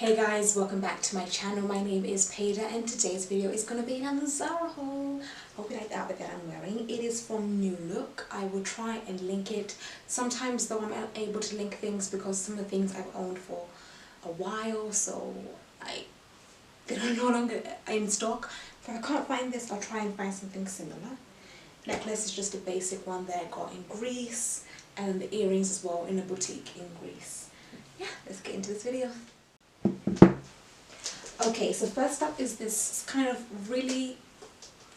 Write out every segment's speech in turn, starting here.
Hey guys, welcome back to my channel. My name is Payda and today's video is going to be another Zara haul. Hope you like the outfit that I'm wearing. It is from New Look. I will try and link it. Sometimes though I'm able to link things because some of the things I've owned for a while, so they're no longer in stock. If I can't find this, I'll try and find something similar. Necklace is just a basic one that I got in Greece, and the earrings as well in a boutique in Greece. Yeah, let's get into this video. Okay, so first up is this kind of really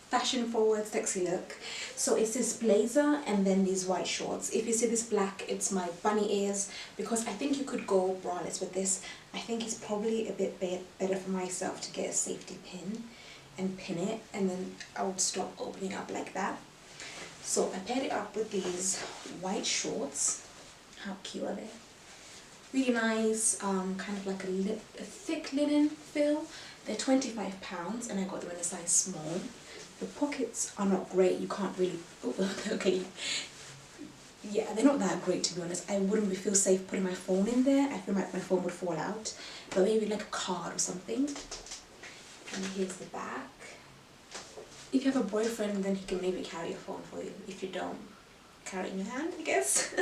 fashion forward sexy look. So it's this blazer and then these white shorts. If you see this black, it's my bunny ears, because I think you could go braless with this. I think it's probably a bit better for myself to get a safety pin and pin it, and then I would stop opening up like that. So I paired it up with these white shorts. How cute are they? Really nice, kind of like a thick linen feel. They're £25 and I got them in a size small. The pockets are not great, you can't really, okay, yeah, they're not that great to be honest. I wouldn't feel safe putting my phone in there. I feel like my phone would fall out, but maybe like a card or something. And here's the back. If you have a boyfriend, then he can maybe carry your phone for you. If you don't, carry it in your hand, I guess.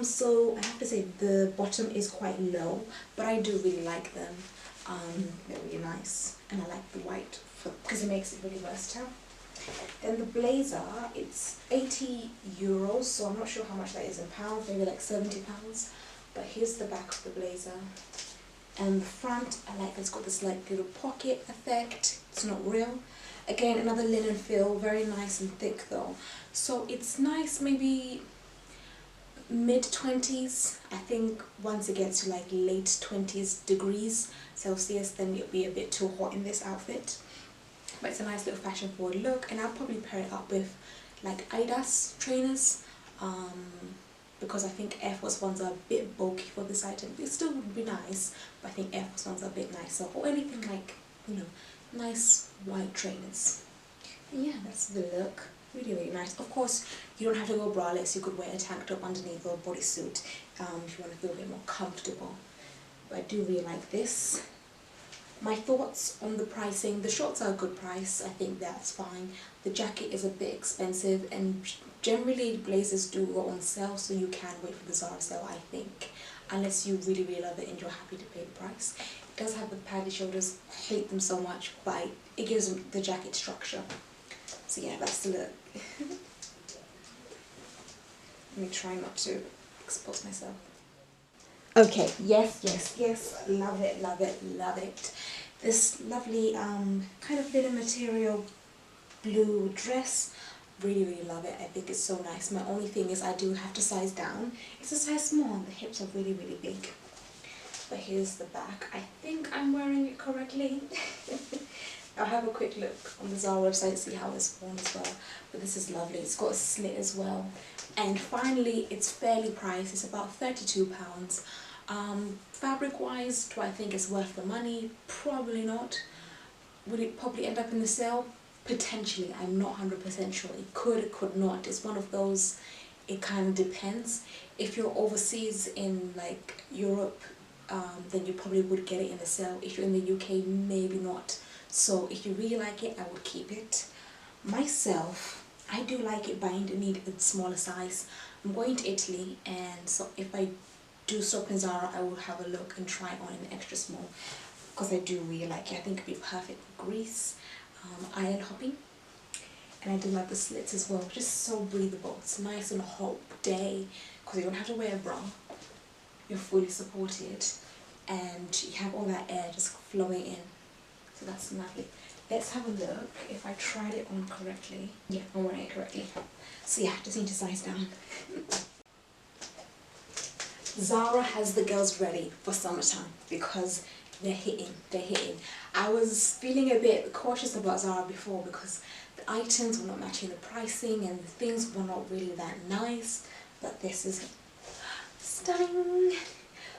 So I have to say the bottom is quite low, but I do really like them. They're really nice, and I like the white because it makes it really versatile. Then the blazer, it's €80, so I'm not sure how much that is in pounds, maybe like £70. But here's the back of the blazer, and the front, I like it's got this like little pocket effect. It's not real. Again, another linen feel, very nice and thick though. So it's nice, maybe mid-20s. I think once it gets to like late 20s degrees Celsius, then it'll be a bit too hot in this outfit. But it's a nice little fashion forward look, and I'll probably pair it up with like Adidas trainers, because I think Air Force Ones are a bit bulky for this item. It still would be nice, but I think Air Force Ones are a bit nicer, or anything like, you know, nice white trainers. And yeah, that's the look. Really, really nice. Of course, you don't have to go braless. You could wear a tank top underneath or a bodysuit if you want to feel a bit more comfortable. But I do really like this. My thoughts on the pricing: the shorts are a good price. I think that's fine. The jacket is a bit expensive, and generally blazers do go on sale, so you can wait for the Zara sale, I think, unless you really, really love it and you're happy to pay the price. It does have the padded shoulders. I hate them so much, but it gives the jacket structure. So yeah, that's the look. Let me try not to expose myself. Okay, yes, love it, love it, love it. This lovely kind of linen material blue dress, really, really love it. I think it's so nice. My only thing is I do have to size down. It's a size small, the hips are really, really big. But here's the back. I think I'm wearing it correctly. I'll have a quick look on the Zara website to see how it's worn as well. But this is lovely. It's got a slit as well. And finally, it's fairly priced. It's about £32. Fabric wise, do I think it's worth the money? Probably not. Would it probably end up in the sale? Potentially. I'm not 100% sure. It could, it could not. It's one of those, it kind of depends. If you're overseas in like Europe, then you probably would get it in the sale. If you're in the UK, maybe not. So if you really like it, I would keep it. Myself, I do like it, but I need a smaller size. I'm going to Italy, and so if I do stop in Zara, I will have a look and try on an extra small, because I do really like it. I think it'd be perfect for Greece, island hopping. And I do like the slits as well, just so breathable. It's nice on a hot day, because you don't have to wear a bra. You're fully supported, and you have all that air just flowing in. So that's lovely. Let's have a look if I tried it on correctly. Yeah, I'm wearing it correctly. So yeah, just need to size down. Zara has the girls ready for summertime because they're hitting. I was feeling a bit cautious about Zara before because the items were not matching the pricing and the things were not really that nice. But this is stunning.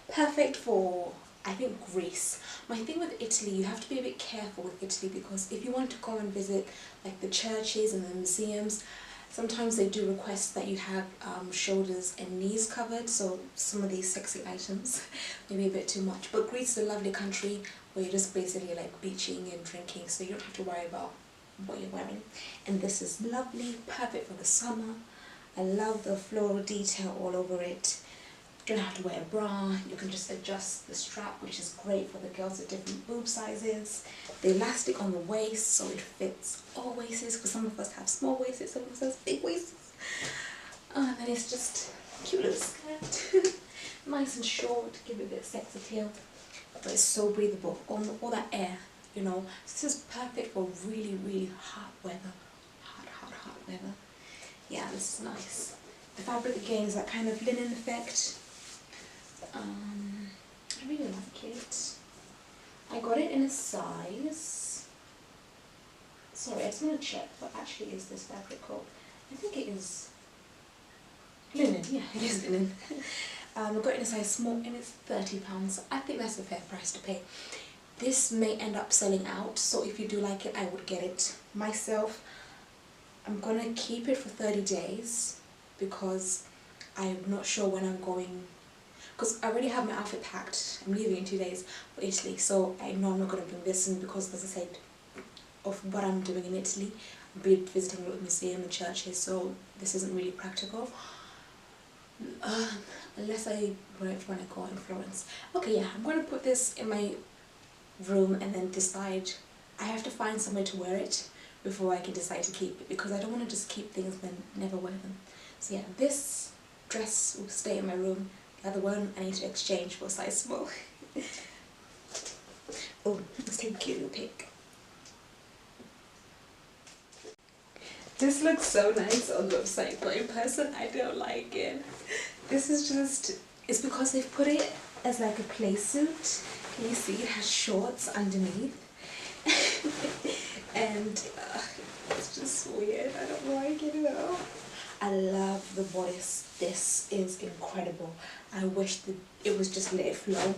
Perfect for, I think, Greece. My thing with Italy, you have to be a bit careful with Italy, because if you want to go and visit like the churches and the museums, Sometimes they do request that you have shoulders and knees covered, so some of these sexy items may be a bit too much. But Greece is a lovely country where you're just basically like beaching and drinking, so you don't have to worry about what you're wearing. And this is lovely, perfect for the summer. I love the floral detail all over it. You don't have to wear a bra, you can just adjust the strap, which is great for the girls with different boob sizes. The elastic on the waist, so it fits all waists, because some of us have small waists, some of us have big waists. And then it's just cute little skirt. Nice and short, give it a bit of sex appeal. But it's so breathable, all that air, you know. This is perfect for really, really hot weather. Hot weather. Yeah, this is nice. The fabric again is that kind of linen effect. I really like it. I got it in a size. Sorry, I just want to check what actually is this fabric called. I think it is linen. Yeah, it is linen. I got it in a size small and it's £30. I think that's a fair price to pay. This may end up selling out, so if you do like it, I would get it myself. I'm gonna keep it for 30 days because I'm not sure when I'm going, because I already have my outfit packed. I'm leaving in 2 days for Italy, so I know I'm not going to bring this in because, as I said, of what I'm doing in Italy. I'll be visiting a museum and churches, so this isn't really practical. Unless I wear it when I go out in Florence. Okay, yeah, I'm going to put this in my room and then decide. I have to find somewhere to wear it before I can decide to keep it, because I don't want to just keep things and then never wear them. So yeah, this dress will stay in my room. The other one I need to exchange for a size small. Oh, let's take a cute little pic. This looks so nice on the website, but in person I don't like it. This is just, it's because they've put it as like a play suit. Can you see it has shorts underneath? And it's just weird. I don't like it at all. I love the bodice. This is incredible. I wish that it was just let it flow,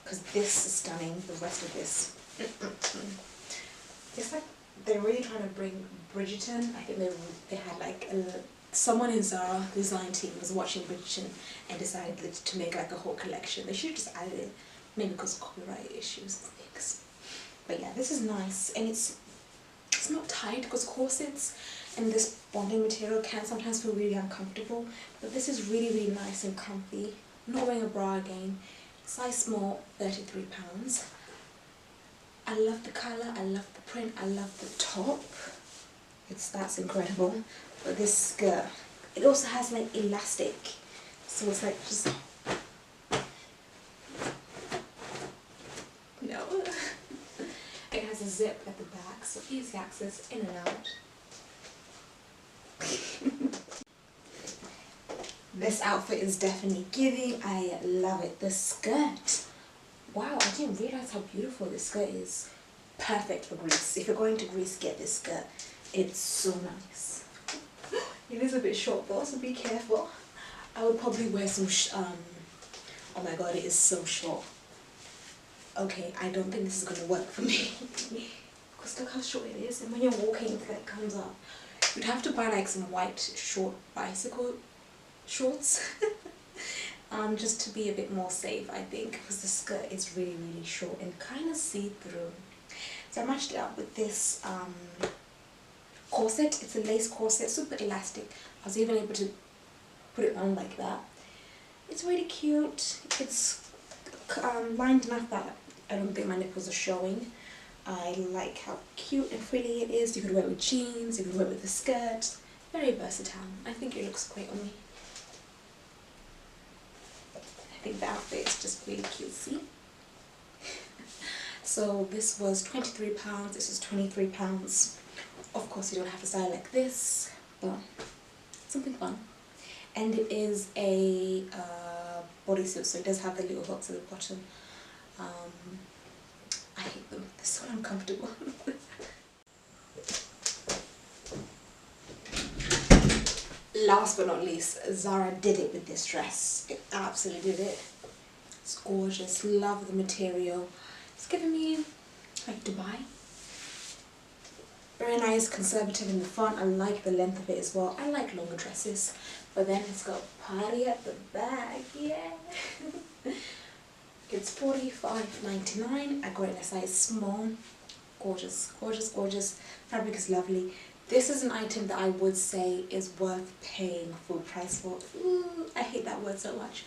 because this is stunning. The rest of this, it's like they're really trying to bring Bridgerton. I think they had like someone in Zara design team was watching Bridgerton and decided to make like a whole collection. They should have just added it, maybe because of copyright issues and things. But yeah, this is nice, and it's not tight, because corsets and this bonding material can sometimes feel really uncomfortable, but this is really, really nice and comfy. I'm not wearing a bra again. Size small, £33. I love the colour, I love the print, I love the top. That's incredible. But this skirt, it also has like elastic, so it's like just no. It has a zip at the back, so easy access in and out. This outfit is definitely giving. I love it. The skirt, wow, I didn't realize how beautiful this skirt is. Perfect for Greece. If you're going to Greece, get this skirt. It's so nice. It is a bit short though, so be careful. I would probably wear some oh my god, it is so short. Okay, I don't think this is going to work for me. Because look how short it is, and when you're walking it like comes up. You'd have to buy like some white short bicycle shorts. Just to be a bit more safe, I think, because the skirt is really, really short and kind of see-through. So I matched it up with this corset. It's a lace corset, super elastic. I was even able to put it on like that. It's really cute. It's lined enough that I don't think my nipples are showing. I like how cute and frilly it is. You could wear it with jeans, you could wear it with a skirt. Very versatile. I think it looks great on me. I think the outfit is just really cutesy. So this was £23, this is £23. Of course you don't have to style like this, but something fun. And it is a bodysuit, so it does have the little hooks at the bottom. I hate them, they're so uncomfortable. Last but not least, Zara did it with this dress. It absolutely did it. It's gorgeous, love the material. It's giving me like Dubai. Very nice, conservative in the front. I like the length of it as well. I like longer dresses. But then it's got party at the back, yeah. It's $45.99. I got it in a size small. Gorgeous, gorgeous, gorgeous. Fabric is lovely. This is an item that I would say is worth paying full price for. Ooh, I hate that word so much.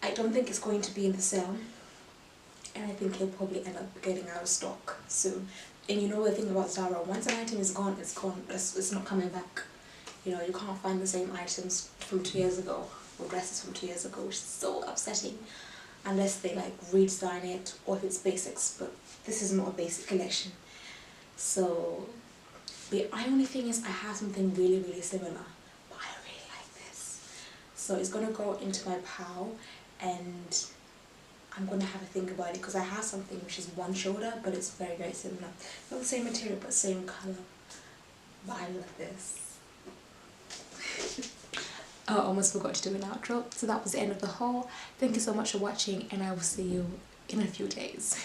I don't think it's going to be in the sale. And I think it'll probably end up getting out of stock soon. And you know the thing about Zara, once an item is gone, it's gone. It's not coming back. You know, you can't find the same items from 2 years ago or dresses from 2 years ago, which is so upsetting. Unless they like redesign it or if it's basics, but this is not a basic collection. So the only thing is I have something really, really similar, but I really like this. So it's gonna go into my pile and I'm gonna have a think about it because I have something which is one shoulder but it's very, very similar. Not the same material but same colour. But I love this. I almost forgot to do an outro. So that was the end of the haul. Thank you so much for watching and I will see you in a few days.